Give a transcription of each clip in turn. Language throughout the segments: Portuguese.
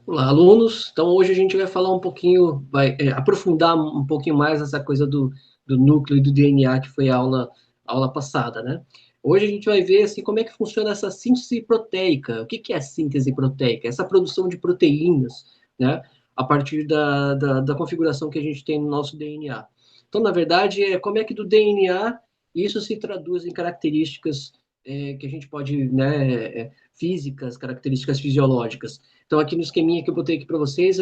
Olá, alunos. Então, hoje a gente vai falar um pouquinho, vai aprofundar um pouquinho mais essa coisa do núcleo e do DNA, que foi a aula passada, né? Hoje a gente vai ver, assim, como é que funciona essa síntese proteica. O que que é síntese proteica? Essa produção de proteínas, né? A partir da configuração que a gente tem no nosso DNA. Então, na verdade, é como é que do DNA isso se traduz em características que a gente pode, né, físicas, características fisiológicas. Então, aqui no esqueminha que eu botei aqui para vocês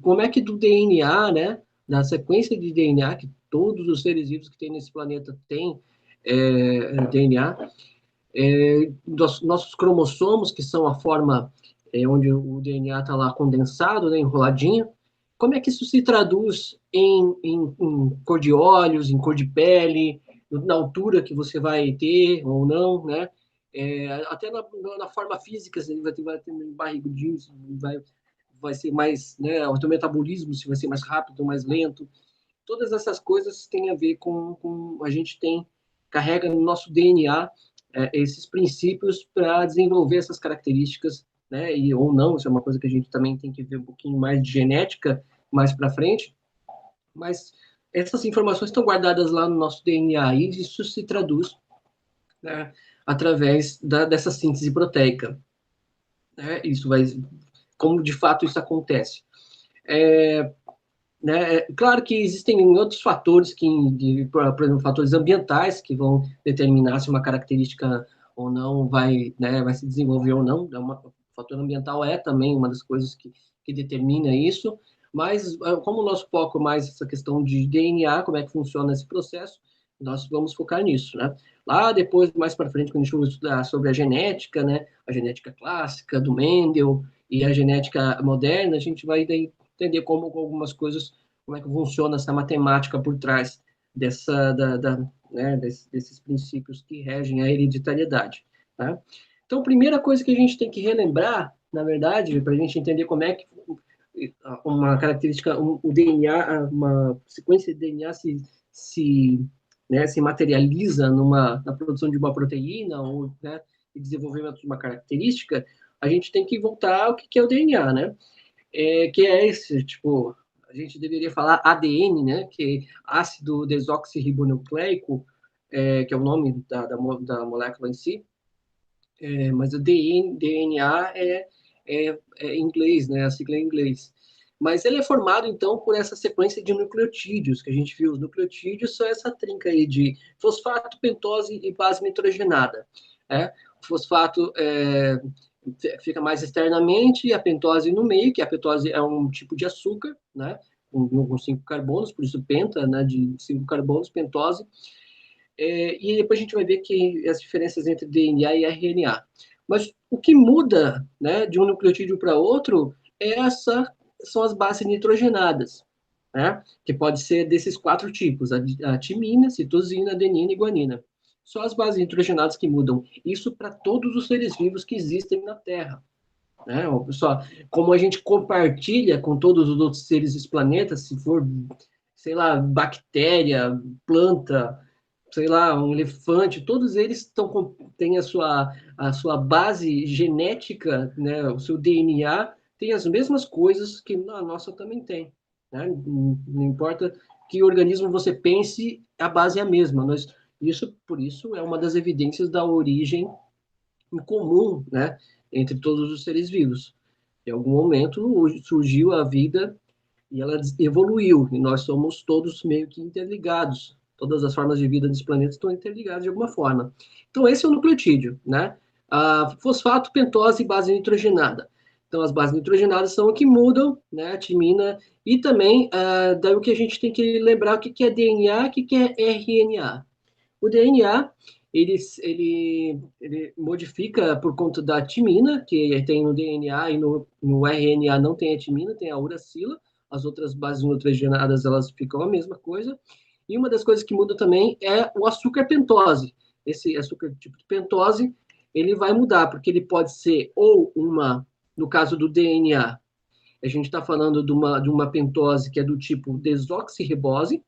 como é que do DNA, né, da sequência de DNA, que todos os seres vivos que tem nesse planeta têm DNA, nossos cromossomos, que são a forma onde o DNA está lá condensado, né, enroladinho, como é que isso se traduz em cor de olhos, em cor de pele, na altura que você vai ter ou não, né? Até na forma física, você vai ter barrigudinho, vai ser mais, né, o teu metabolismo se vai ser mais rápido ou mais lento. Todas essas coisas têm a ver com a gente carrega no nosso DNA esses princípios para desenvolver essas características, né, e ou não, isso é uma coisa que a gente também tem que ver um pouquinho mais de genética mais para frente, mas essas informações estão guardadas lá no nosso DNA e isso se traduz, né, através dessa síntese proteica. Né? Isso vai, como de fato isso acontece. É, né? Claro que existem outros fatores, por exemplo, fatores ambientais, que vão determinar se uma característica ou não vai se desenvolver ou não. O fator ambiental é também uma das coisas que determina isso, mas como o nosso foco é mais essa questão de DNA, como é que funciona esse processo, nós vamos focar nisso, né? Lá depois, mais para frente, quando a gente for estudar sobre a genética, né? A genética clássica do Mendel e a genética moderna, a gente vai daí entender como algumas coisas, como é que funciona essa matemática por trás desses princípios que regem a hereditariedade. Tá? Então, a primeira coisa que a gente tem que relembrar, na verdade, para a gente entender como é que uma característica, o DNA, uma sequência de DNA se materializa na produção de uma proteína ou, né, desenvolvimento de uma característica, a gente tem que voltar ao que é o DNA, né? Que é esse, tipo, a gente deveria falar ADN, né, que é ácido desoxirribonucleico, que é o nome da molécula em si, mas o DNA é em inglês, né, a sigla é em inglês. Mas ele é formado, então, por essa sequência de nucleotídeos, que a gente viu. Os nucleotídeos são essa trinca aí de fosfato, pentose e base nitrogenada. Né? O fosfato fica mais externamente e a pentose no meio, que a pentose é um tipo de açúcar, né? Com 5 carbonos, por isso penta, né? De 5 carbonos, pentose. E depois a gente vai ver que as diferenças entre DNA e RNA. Mas o que muda, né, de um nucleotídeo para outro são as bases nitrogenadas, né, que pode ser desses 4 tipos, a timina, citosina, adenina e guanina. Só as bases nitrogenadas que mudam. Isso para todos os seres vivos que existem na Terra. Né? Só, como a gente compartilha com todos os outros seres desse planeta, se for, sei lá, bactéria, planta, sei lá, um elefante, todos eles têm a sua base genética, né, o seu DNA tem as mesmas coisas que a nossa também tem. Né? Não importa que organismo você pense, a base é a mesma. Por isso, é uma das evidências da origem em comum, né, entre todos os seres vivos. Em algum momento surgiu a vida e ela evoluiu, e nós somos todos meio que interligados. Todas as formas de vida desse planeta estão interligadas de alguma forma. Então, esse é o nucleotídeo, né? Fosfato, pentose e base nitrogenada. Então, as bases nitrogenadas são o que mudam, né? A timina, e também, daí o que a gente tem que lembrar, o que é DNA, o que é RNA. O DNA, ele modifica por conta da timina, que tem no DNA e no RNA não tem a timina, tem a uracila. As outras bases nitrogenadas, elas ficam a mesma coisa. E uma das coisas que muda também é o açúcar pentose. Esse açúcar tipo de pentose, ele vai mudar, porque ele pode ser no caso do DNA, a gente está falando de uma pentose que é do tipo desoxirribose,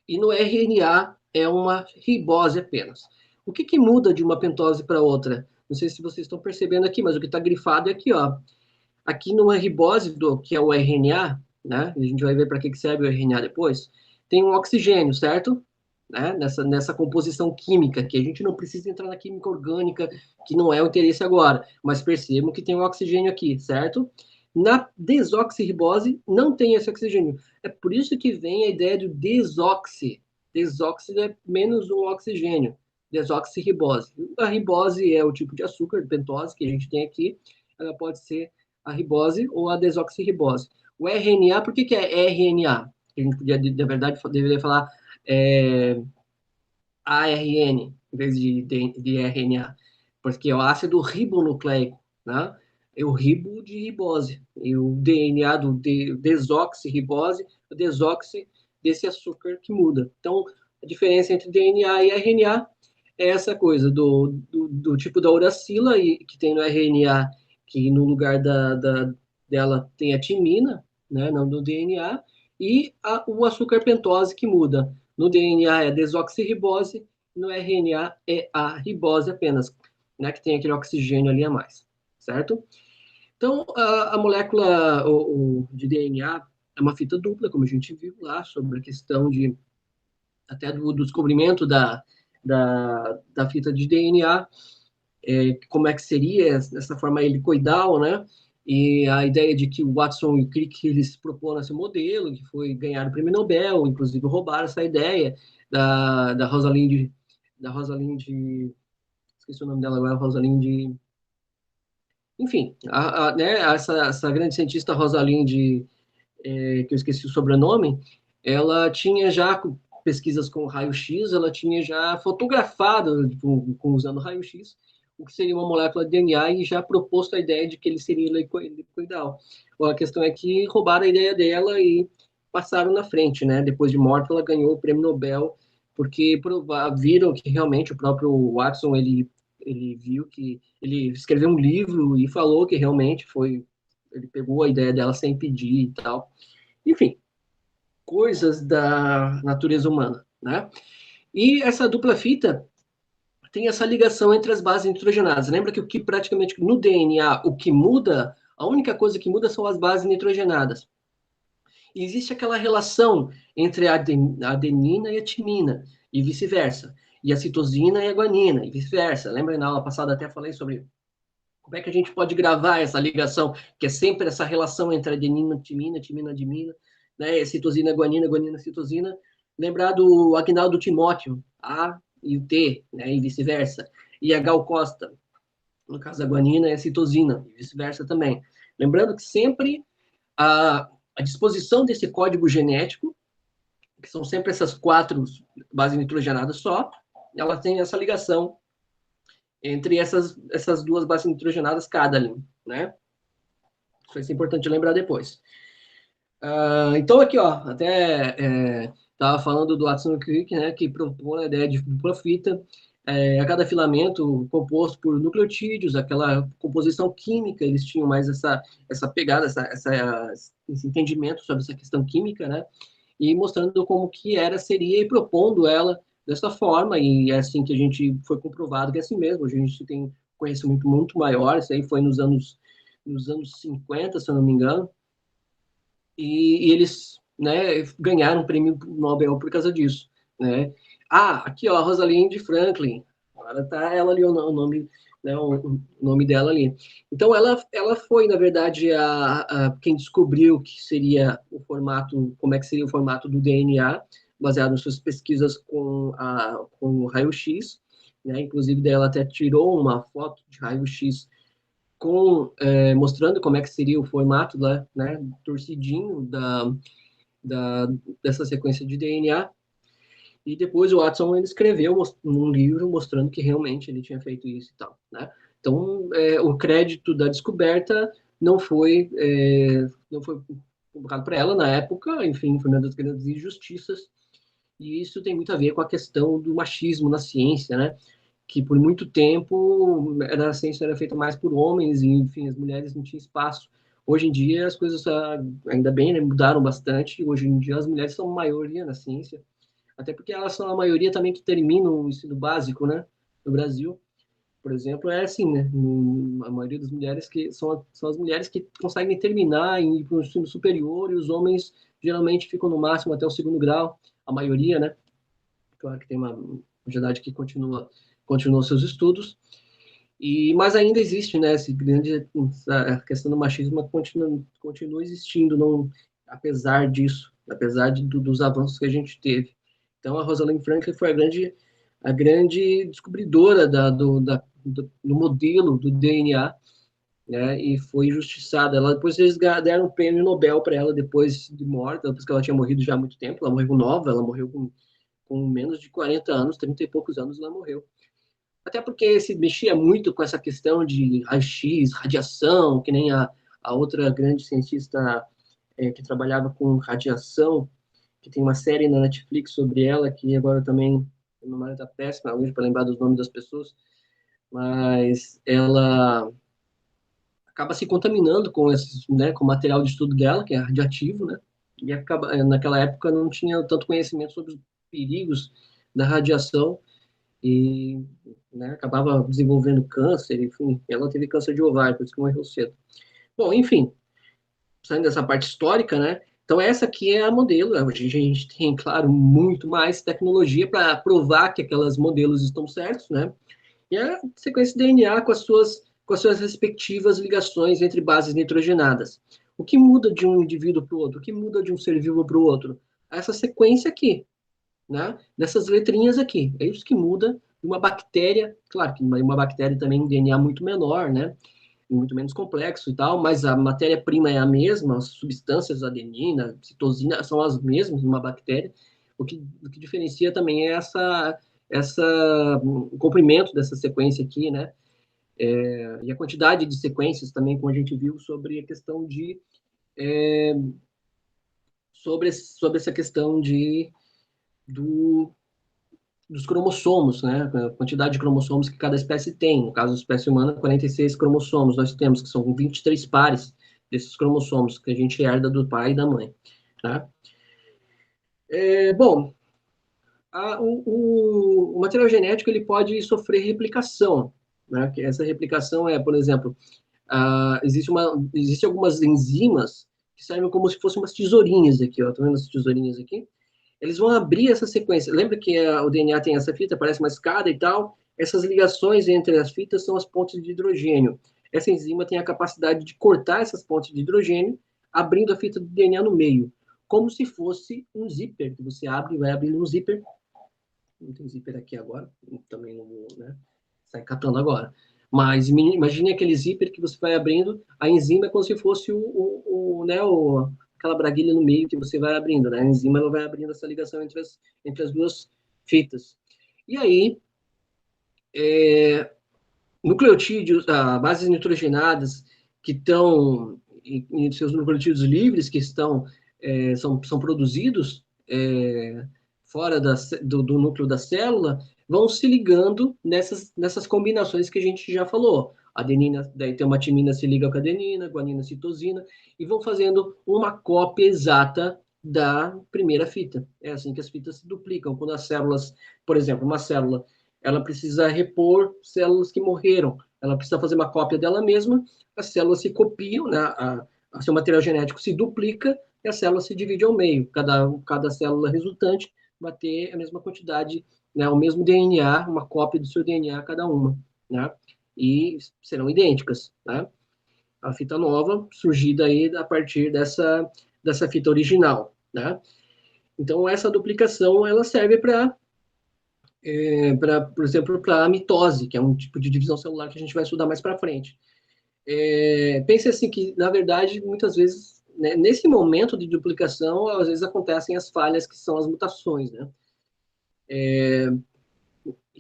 e no RNA é uma ribose apenas. O que muda de uma pentose para outra? Não sei se vocês estão percebendo aqui, mas o que está grifado é aqui, ó. aqui numa ribose, que é o RNA, né? A gente vai ver para que serve o RNA depois, tem um oxigênio, certo? Né? Nessa composição química, que a gente não precisa entrar na química orgânica, que não é o interesse agora, mas percebam que tem um oxigênio aqui, certo? Na desoxirribose não tem esse oxigênio. É por isso que vem a ideia do desoxi. Desoxi é menos um oxigênio. Desoxirribose. A ribose é o tipo de açúcar, pentose, que a gente tem aqui. Ela pode ser a ribose ou a desoxirribose. O RNA, por que é RNA? A gente podia, na verdade, deveria falar ARN, em vez de RNA, porque é o ácido ribonucleico, né? É o ribo de ribose, e o DNA do desoxirribose, o desoxi desse açúcar que muda. Então, a diferença entre DNA e RNA é essa coisa do tipo da uracila, que tem no RNA, que no lugar dela tem a timina, né, não do DNA, e o açúcar pentose que muda. No DNA é desoxirribose, no RNA é a ribose apenas, né, que tem aquele oxigênio ali a mais, certo? Então, a molécula de DNA é uma fita dupla, como a gente viu lá, sobre a questão até do descobrimento da fita de DNA, como é que seria essa forma helicoidal, né? E a ideia de que o Watson e o Crick eles proporam esse modelo, que foi ganhar o prêmio Nobel, inclusive roubaram essa ideia da Rosalind, esqueci o nome dela agora, Rosalind, enfim, né, essa grande cientista Rosalind, que eu esqueci o sobrenome, ela tinha já pesquisas com raio-x, ela tinha já fotografado, usando raio-x, o que seria uma molécula de DNA e já proposto a ideia de que ele seria helicoidal. A questão é que roubaram a ideia dela e passaram na frente, né? Depois de morta, ela ganhou o prêmio Nobel, porque viram que realmente o próprio Watson, ele viu que ele escreveu um livro e falou que realmente ele pegou a ideia dela sem pedir e tal. Enfim, coisas da natureza humana, né? E essa dupla fita tem essa ligação entre as bases nitrogenadas. Lembra que o que praticamente no DNA, o que muda, a única coisa que muda são as bases nitrogenadas. E existe aquela relação entre a adenina e a timina, e vice-versa. E a citosina e a guanina, e vice-versa. Lembra na aula passada até falei sobre como é que a gente pode gravar essa ligação, que é sempre essa relação entre adenina, timina, timina, adenina, né? Citosina, guanina, guanina, citosina. Lembrar do Agnaldo Timóteo, A e o T, né? E vice-versa. E a Gal Costa, no caso da guanina, é a citosina, e vice-versa também. Lembrando que sempre a disposição desse código genético, que são sempre essas 4 bases nitrogenadas só, ela tem essa ligação entre essas 2 bases nitrogenadas cada ali, né? Isso é importante lembrar depois. Então, aqui, ó, até estava falando do Watson Crick, né, que propõe a ideia de dupla fita, a cada filamento composto por nucleotídeos, aquela composição química, eles tinham mais essa pegada, esse entendimento sobre essa questão química, né, e mostrando como que seria, e propondo ela dessa forma, e é assim que a gente foi comprovado que é assim mesmo. Hoje a gente tem conhecimento muito maior, isso aí foi nos anos 50, se eu não me engano, e eles, né, ganharam o prêmio Nobel por causa disso, né. Aqui, ó, a Rosalind Franklin, agora tá ela ali, o nome, né, o nome dela ali. Então, ela foi, na verdade, quem descobriu que seria o formato, como é que seria o formato do DNA, baseado nas suas pesquisas com o raio-x, né, inclusive dela até tirou uma foto de raio-x mostrando como é que seria o formato lá, né, torcidinho da, dessa sequência de DNA. E depois o Watson ele escreveu um livro mostrando que realmente ele tinha feito isso e tal, né? Então, o crédito da descoberta não foi colocado para ela na época, enfim, foi uma das grandes injustiças. E isso tem muito a ver com a questão do machismo na ciência, né? Que por muito tempo a ciência era feita mais por homens e, enfim, as mulheres não tinham espaço. Hoje em dia as coisas, ainda bem, né, mudaram bastante. Hoje em dia as mulheres são a maioria na ciência, até porque elas são a maioria também que terminam o ensino básico, né, no Brasil, por exemplo, é assim, né? A maioria das mulheres que são as mulheres que conseguem terminar e ir para o ensino superior, e os homens geralmente ficam no máximo até o segundo grau, a maioria, né? Claro que tem uma sociedade que continua seus estudos, mas ainda existe, né, essa questão do machismo continua existindo, não, apesar disso, apesar dos avanços que a gente teve. Então, a Rosalind Franklin foi a grande descobridora do modelo do DNA, né, e foi injustiçada. Depois eles deram um prêmio Nobel para ela depois de morta, depois que ela tinha morrido já há muito tempo. Ela morreu nova, ela morreu com menos de 40 anos, 30 e poucos anos ela morreu. Até porque se mexia muito com essa questão de raio-x, radiação, que nem a outra grande cientista que trabalhava com radiação, que tem uma série na Netflix sobre ela, que agora também a memória está péssima hoje para lembrar dos nomes das pessoas, mas ela acaba se contaminando com né, com o material de estudo dela, que é radioativo, né? E naquela época não tinha tanto conhecimento sobre os perigos da radiação e, né, acabava desenvolvendo câncer, enfim, ela teve câncer de ovário, por isso que morreu cedo. Bom, enfim, saindo dessa parte histórica, né? Então, essa aqui é a modelo. Hoje a gente tem, claro, muito mais tecnologia para provar que aquelas modelos estão certos, né? E a sequência DNA com as suas respectivas ligações entre bases nitrogenadas. O que muda de um indivíduo para o outro? O que muda de um ser vivo para o outro? Essa sequência aqui, né? Dessas letrinhas aqui. É isso que muda de uma bactéria. Claro que uma bactéria também um DNA muito menor, né? Muito menos complexo e tal, mas a matéria-prima é a mesma, as substâncias, adenina, citosina, são as mesmas numa bactéria. O que diferencia também é o comprimento dessa sequência aqui, né? E a quantidade de sequências também, como a gente viu, sobre a questão sobre essa questão do, dos cromossomos, né? A quantidade de cromossomos que cada espécie tem. No caso da espécie humana, 46 cromossomos nós temos, que são 23 pares desses cromossomos que a gente herda do pai e da mãe. Tá? Bom, o material genético ele pode sofrer replicação. Né? Que essa replicação por exemplo, existe algumas enzimas que servem como se fossem umas tesourinhas aqui. Ó, tá vendo as tesourinhas aqui? Eles vão abrir essa sequência. Lembra que o DNA tem essa fita, parece uma escada e tal? Essas ligações entre as fitas são as pontes de hidrogênio. Essa enzima tem a capacidade de cortar essas pontes de hidrogênio, abrindo a fita do DNA no meio, como se fosse um zíper, que você abre e vai abrindo um zíper. Não tem zíper aqui agora, também não vou, né, sair catando agora. Mas imagine aquele zíper que você vai abrindo, a enzima é como se fosse aquela braguilha no meio que você vai abrindo, né? A enzima ela vai abrindo essa ligação entre as duas fitas. E aí, nucleotídeos, bases nitrogenadas que estão em seus nucleotídeos livres que são produzidos fora do núcleo da célula, vão se ligando nessas combinações que a gente já falou. A adenina, daí tem uma timina se liga com a adenina, guanina, citosina, e vão fazendo uma cópia exata da primeira fita. É assim que as fitas se duplicam. Quando as células, por exemplo, uma célula, ela precisa repor células que morreram. Ela precisa fazer uma cópia dela mesma, as células se copiam, né? Seu material genético se duplica e a célula se divide ao meio. Cada célula resultante vai ter a mesma quantidade, né, o mesmo DNA, uma cópia do seu DNA cada uma, né? E serão idênticas, né? A fita nova surgida aí a partir dessa fita original, né? Então essa duplicação ela serve por exemplo, para a mitose, que é um tipo de divisão celular que a gente vai estudar mais para frente. Pense assim que, na verdade, muitas vezes, né, nesse momento de duplicação, às vezes acontecem as falhas que são as mutações, né?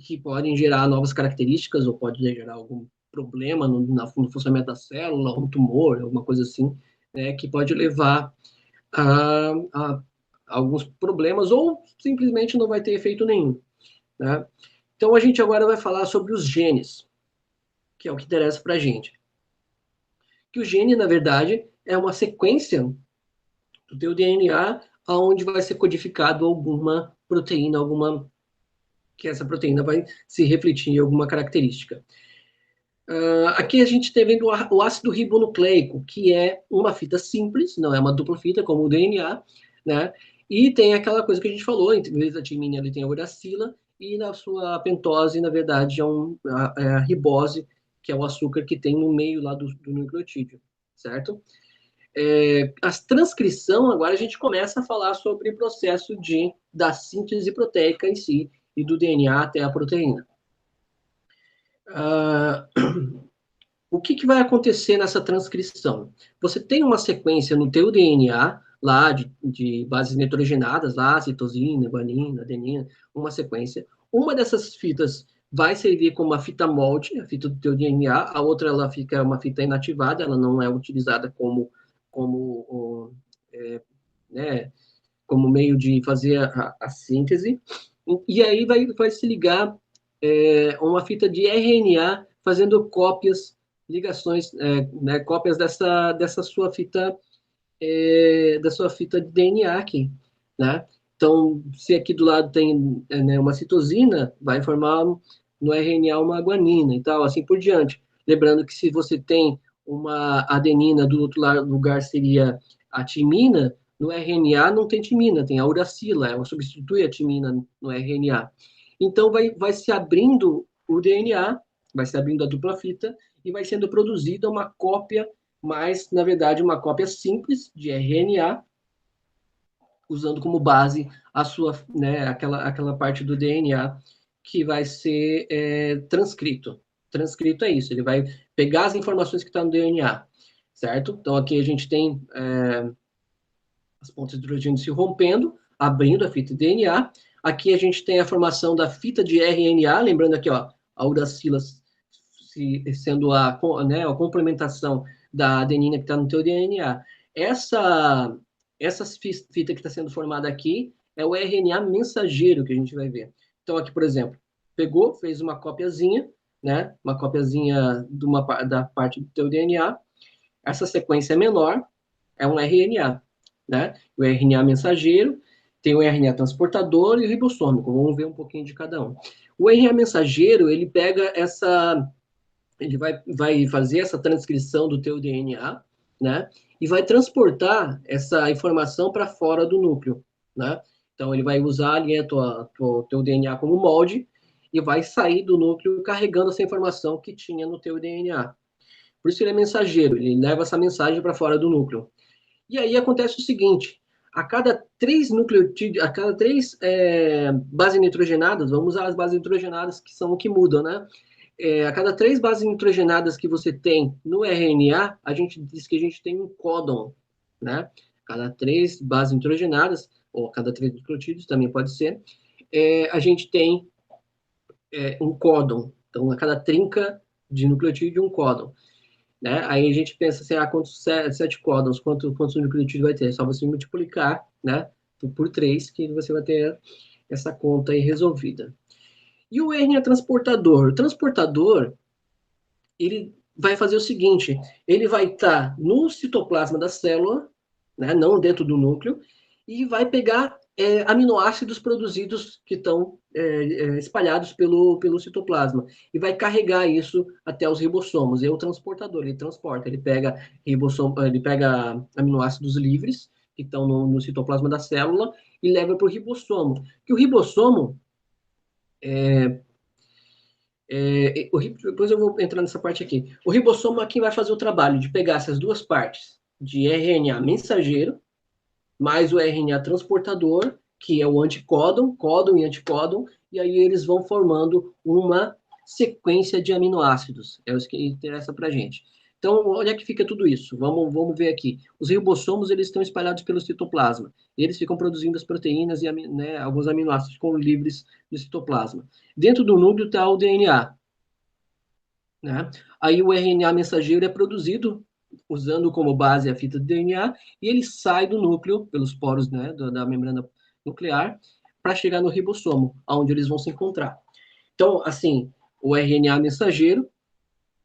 Que podem gerar novas características ou pode gerar algum problema no funcionamento da célula, um tumor, alguma coisa assim, né, que pode levar a alguns problemas ou simplesmente não vai ter efeito nenhum, né? Então, a gente agora vai falar sobre os genes, que é o que interessa para a gente. Que o gene, na verdade, é uma sequência do teu DNA onde vai ser codificado alguma proteína, que essa proteína vai se refletir em alguma característica. Aqui a gente está vendo o ácido ribonucleico, que é uma fita simples, não é uma dupla fita, como o DNA, né? E tem aquela coisa que a gente falou, em vez da timina, ele tem a uracila, e na sua pentose, na verdade, é a ribose, que é o açúcar que tem no meio lá do nucleotídeo, certo? A transcrição, agora a gente começa a falar sobre o processo da síntese proteica em si, e do DNA até a proteína. O que vai acontecer nessa transcrição? Você tem uma sequência no teu DNA, lá de bases nitrogenadas, lá, citosina, guanina, adenina, uma sequência. Uma dessas fitas vai servir como uma fita molde, a fita do teu DNA, a outra ela fica uma fita inativada, ela não é utilizada né, como meio de fazer a síntese. E aí vai se ligar uma fita de RNA fazendo cópias, ligações, né, cópias dessa sua fita, da sua fita de DNA aqui, né? Então, se aqui do lado tem né, uma citosina, vai formar no RNA uma guanina e tal, assim por diante. Lembrando que se você tem uma adenina, do outro lugar seria a timina, no RNA não tem timina, tem a uracila, ela substitui a timina no RNA. Então, vai se abrindo o DNA, vai se abrindo a dupla fita e vai sendo produzida uma cópia, mas, na verdade, uma cópia simples de RNA, usando como base a sua, né, aquela parte do DNA que vai ser transcrito. Transcrito é isso, ele vai pegar as informações que estão no DNA, certo? Então, aqui a gente tem as pontas de hidrogênio se rompendo, abrindo a fita de DNA. Aqui a gente tem a formação da fita de RNA, lembrando aqui, ó, a uracila sendo né, a complementação da adenina que está no teu DNA. Essa fita que está sendo formada aqui é o RNA mensageiro que a gente vai ver. Então, aqui, por exemplo, pegou, fez uma copiazinha, né, uma copiazinha da parte do teu DNA. Essa sequência é menor, é um RNA, né? O RNA mensageiro, tem o RNA transportador e o ribossômico. Vamos ver um pouquinho de cada um. O RNA mensageiro, ele pega ele vai fazer essa transcrição do teu DNA, né? E vai transportar essa informação para fora do núcleo, né? Então, ele vai usar ali o teu DNA como molde e vai sair do núcleo carregando essa informação que tinha no teu DNA. Por isso ele é mensageiro, ele leva essa mensagem para fora do núcleo. E aí acontece o seguinte: a cada três nucleotídeos, a cada três bases nitrogenadas, vamos usar as bases nitrogenadas que são o que mudam, né? A cada três bases nitrogenadas que você tem no RNA, a gente diz que a gente tem um códon, né? Cada três bases nitrogenadas, ou cada três nucleotídeos também pode ser, a gente tem um códon. Então, a cada trinca de nucleotídeo, um códon. Né? Aí a gente pensa assim, quantos sete códons, quantos nucleotídeos vai ter? É só você multiplicar, né, por 3, que você vai ter essa conta aí resolvida. E o RNA transportador? O transportador, ele vai fazer o seguinte, ele vai estar no citoplasma da célula, né, não dentro do núcleo, e vai pegar aminoácidos produzidos que estão espalhados pelo citoplasma e vai carregar isso até os ribossomos. É o transportador, ele transporta, ele pega aminoácidos livres que estão no citoplasma da célula e leva para o ribossomo. Que o ribossomo depois eu vou entrar nessa parte aqui. O ribossomo aqui vai fazer o trabalho de pegar essas duas partes de RNA mensageiro mais o RNA transportador, que é o anticódon, códon e anticódon, e aí eles vão formando uma sequência de aminoácidos. É isso que interessa para a gente. Então, onde é que fica tudo isso? Vamos ver aqui. Os ribossomos, eles estão espalhados pelo citoplasma. Eles ficam produzindo as proteínas e né, alguns aminoácidos ficam livres no citoplasma. Dentro do núcleo está o DNA. Né? Aí o RNA mensageiro é produzido usando como base a fita de DNA, e ele sai do núcleo, pelos poros né, da membrana nuclear, para chegar no ribossomo, onde eles vão se encontrar. Então, assim, o RNA mensageiro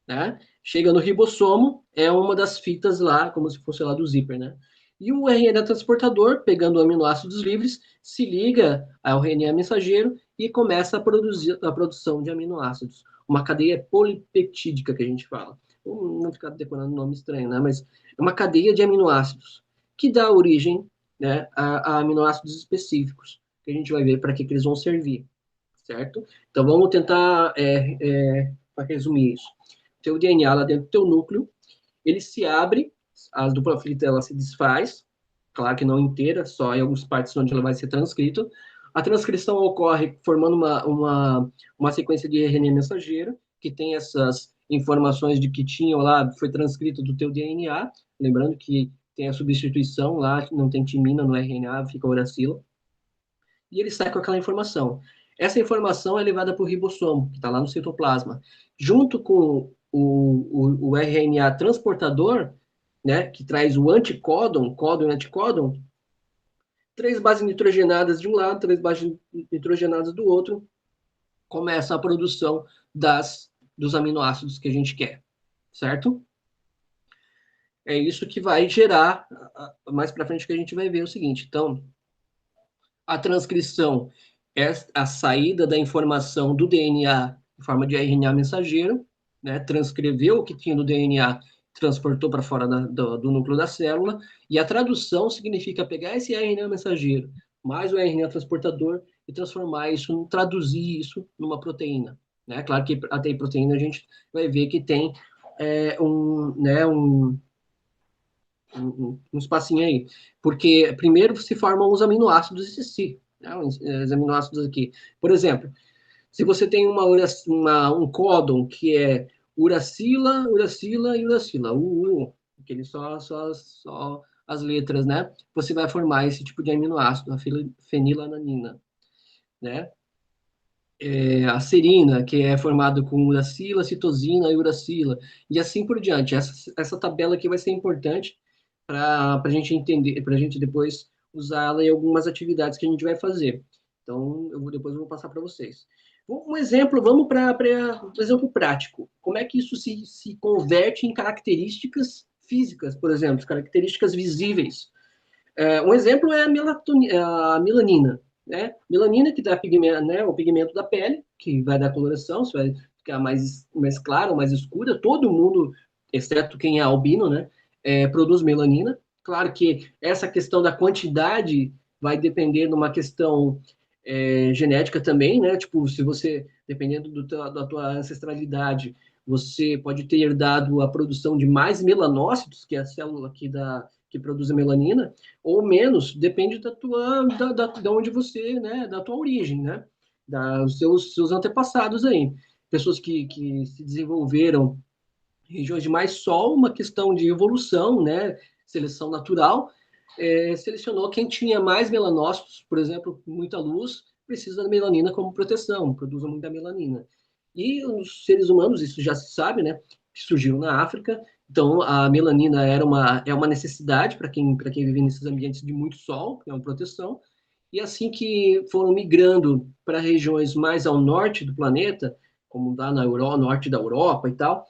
né, chega no ribossomo, é uma das fitas lá, como se fosse lá do zíper, né? E o RNA transportador, pegando aminoácidos livres, se liga ao RNA mensageiro e começa a produzir a produção de aminoácidos. uma cadeia polipeptídica que a gente fala. Não ficar decorando nome estranho, né? Mas é uma cadeia de aminoácidos que dá origem, né, a aminoácidos específicos, que a gente vai ver para que eles vão servir, certo? Então vamos tentar para resumir isso. O teu DNA lá dentro do teu núcleo, ele se abre, a dupla fita ela se desfaz, claro que não inteira, só em algumas partes onde ela vai ser transcrita. A transcrição ocorre formando uma sequência de RNA mensageiro, que tem essas informações de que tinham lá, foi transcrito do teu DNA, lembrando que tem a substituição lá, não tem timina no RNA, fica uracila, e ele sai com aquela informação. Essa informação é levada para o ribossomo, que está lá no citoplasma. Junto com o RNA transportador, né, que traz o anticódon, códon e anticódon, 3 bases nitrogenadas de um lado, 3 bases nitrogenadas do outro, começa a produção dos aminoácidos que a gente quer, certo? É isso que vai gerar, mais para frente que a gente vai ver o seguinte. Então, a transcrição é a saída da informação do DNA em forma de RNA mensageiro, né? Transcreveu o que tinha no DNA, transportou para fora do núcleo da célula, e a tradução significa pegar esse RNA mensageiro mais o RNA transportador e transformar isso, traduzir isso numa proteína. Né? Claro que até a proteína a gente vai ver que tem um espacinho aí, porque primeiro se formam os aminoácidos em si, né? Os aminoácidos aqui. Por exemplo, se você tem um códon que é uracila, uracila e uracila, aquele só as letras, né? Você vai formar esse tipo de aminoácido, a fenilalanina, né? A serina, que é formado com uracila, citosina e uracila, e assim por diante. Essa tabela aqui vai ser importante para a gente entender, para a gente depois usá-la em algumas atividades que a gente vai fazer. Então, depois eu vou passar para vocês. Um exemplo, vamos para um exemplo prático. Como é que isso se converte em características físicas, por exemplo, características visíveis? Um exemplo é a melanina. Né? Melanina que dá pigmento, né, o pigmento da pele, que vai dar coloração, você vai ficar mais clara, mais escura. Todo mundo, exceto quem é albino, né, produz melanina. Claro que essa questão da quantidade vai depender de uma questão genética também, né? Tipo, se você, dependendo da tua ancestralidade, você pode ter herdado a produção de mais melanócitos, que é a célula que produz a melanina, ou menos, depende da onde você, né, da tua origem, né, dos seus antepassados aí. Pessoas que se desenvolveram em regiões de mais sol, uma questão de evolução, né, seleção natural, selecionou quem tinha mais melanócitos, por exemplo, muita luz, precisa da melanina como proteção, produz muita melanina. E os seres humanos, isso já se sabe, né, que surgiram na África, então a melanina é uma necessidade para quem vive nesses ambientes de muito sol, é uma proteção, e assim que foram migrando para regiões mais ao norte do planeta, como lá na Europa, norte da Europa e tal,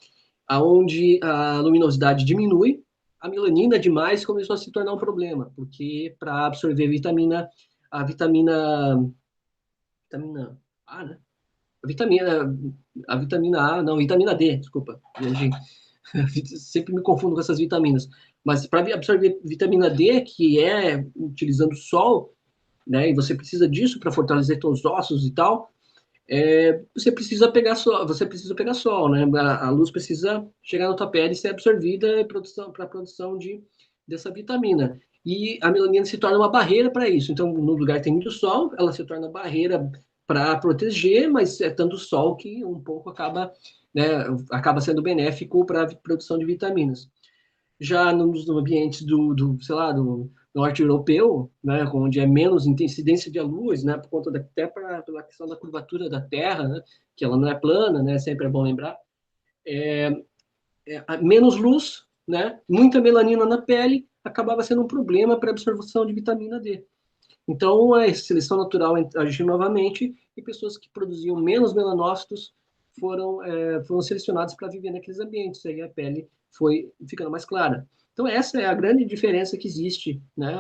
aonde a luminosidade diminui, a melanina demais começou a se tornar um problema, porque para absorver vitamina A, né? A vitamina A, não, vitamina D, desculpa, sempre me confundo com essas vitaminas, mas para absorver vitamina D, que é utilizando sol, né, e você precisa disso para fortalecer seus ossos e tal, você precisa pegar sol, né? A luz precisa chegar na tua pele e ser absorvida para a produção dessa vitamina. E a melanina se torna uma barreira para isso. Então, no lugar que tem muito sol, ela se torna barreira para proteger, mas é tanto sol que um pouco né, acaba sendo benéfico para a produção de vitaminas. Já nos ambientes sei lá, do norte europeu, né, onde é menos incidência de luz, né, por conta até pela questão da curvatura da Terra, né, que ela não é plana, né, sempre é bom lembrar, menos luz, né, muita melanina na pele, acabava sendo um problema para a absorção de vitamina D. Então, a seleção natural agiu novamente e pessoas que produziam menos melanócitos foram selecionadas para viver naqueles ambientes. Aí a pele foi ficando mais clara. Então, essa é a grande diferença que existe. Né?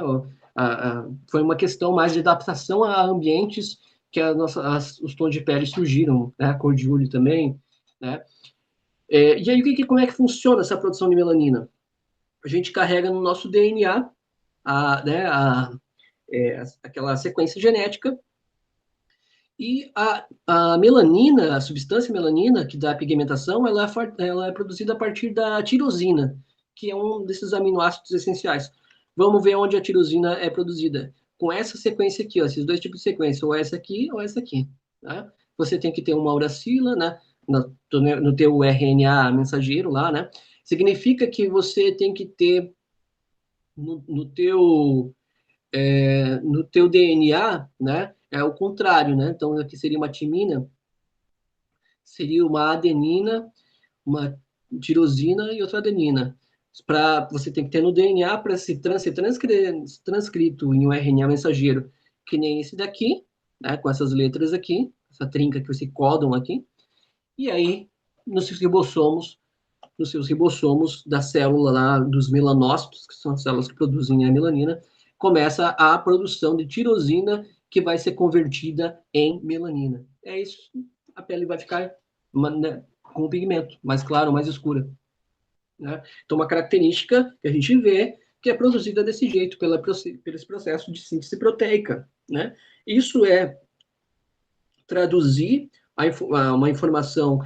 Foi uma questão mais de adaptação a ambientes que os tons de pele surgiram, né? A cor de olho também. né? E aí, como é que funciona essa produção de melanina? A gente carrega no nosso DNA né, aquela sequência genética, e a melanina, a substância melanina, que dá a pigmentação, ela é produzida a partir da tirosina, que é um desses aminoácidos essenciais. Vamos ver onde a tirosina é produzida. Com essa sequência aqui, ó, esses dois tipos de sequência, ou essa aqui ou essa aqui. Tá? Você tem que ter uma uracila, né, no teu RNA mensageiro lá, né? Significa que você tem que ter no teu DNA, né, é o contrário, né? Então, aqui seria uma timina, seria uma adenina, uma tirosina e outra adenina. Você tem que ter no DNA para ser transcrito em um RNA mensageiro, que nem esse daqui, né, com essas letras aqui, essa trinca que esse códon aqui, e aí nos seus ribossomos da célula lá, dos melanócitos, que são as células que produzem a melanina, começa a produção de tirosina, que vai ser convertida em melanina. É isso, a pele vai ficar, né, com o pigmento mais claro, mais escura. Né? Então, uma característica que a gente vê que é produzida desse jeito, pelo esse processo de síntese proteica. Né? Isso é traduzir uma informação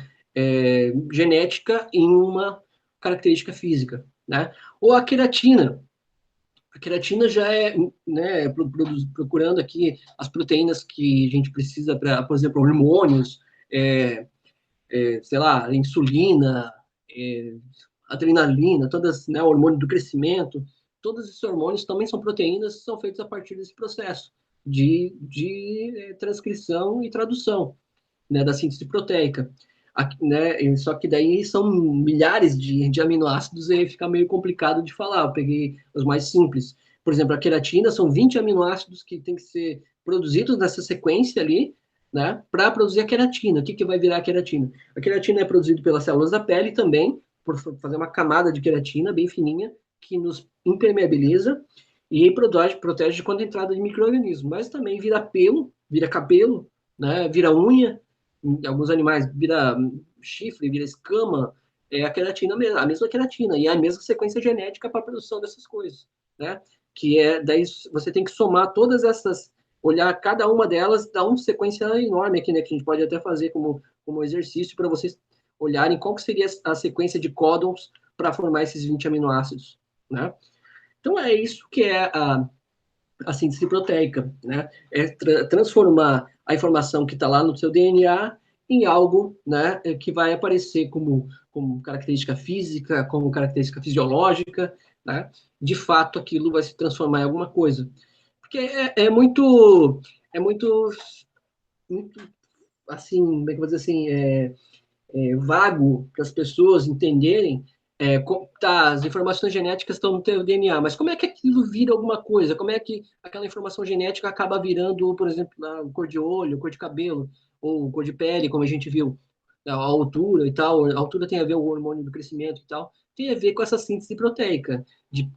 genética em uma característica física. Né? Ou a queratina. A queratina já é, né, procurando aqui as proteínas que a gente precisa para, por exemplo, hormônios, sei lá, insulina, é, adrenalina, todas, né, hormônio do crescimento, todos esses hormônios também são proteínas, são feitos a partir desse processo de transcrição e tradução, né, da síntese proteica. Né, só que daí são milhares de aminoácidos e fica meio complicado de falar. Eu peguei os mais simples. Por exemplo, a queratina são 20 aminoácidos que tem que ser produzidos nessa sequência ali, né, para produzir a queratina. O que vai virar a queratina? A queratina é produzida pelas células da pele também, por fazer uma camada de queratina bem fininha, que nos impermeabiliza e protege contra a entrada de micro-organismos. Mas também vira pelo, vira cabelo, né, vira unha, em alguns animais vira chifre, vira escama, é a queratina mesmo, a mesma queratina, e é a mesma sequência genética para a produção dessas coisas, né? Que daí você tem que somar todas essas, olhar cada uma delas, dá uma sequência enorme aqui, né? Que a gente pode até fazer como exercício para vocês olharem qual que seria a sequência de códons para formar esses 20 aminoácidos, né? Então é isso que é a síntese proteica, né? É transformar a informação que está lá no seu DNA em algo, né, que vai aparecer como característica física, como característica fisiológica, né? De fato, aquilo vai se transformar em alguma coisa. Porque é muito, assim, como é que eu vou dizer assim, vago para as pessoas entenderem tá, as informações genéticas estão no teu DNA, mas como é que aquilo vira alguma coisa? Como é que aquela informação genética acaba virando, por exemplo, a cor de olho, cor de cabelo, ou cor de pele, como a gente viu, a altura e tal. A altura tem a ver com o hormônio do crescimento e tal. Tem a ver com essa síntese proteica, de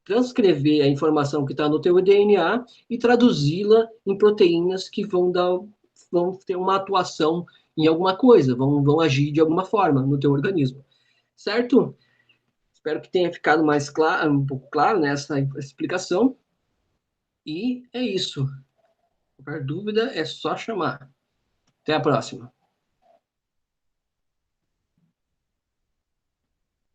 transcrever a informação que está no teu DNA e traduzi-la em proteínas que vão ter uma atuação em alguma coisa, vão agir de alguma forma no teu organismo, certo? Espero que tenha ficado mais claro, um pouco claro nessa explicação. E é isso. Qualquer dúvida é só chamar. Até a próxima.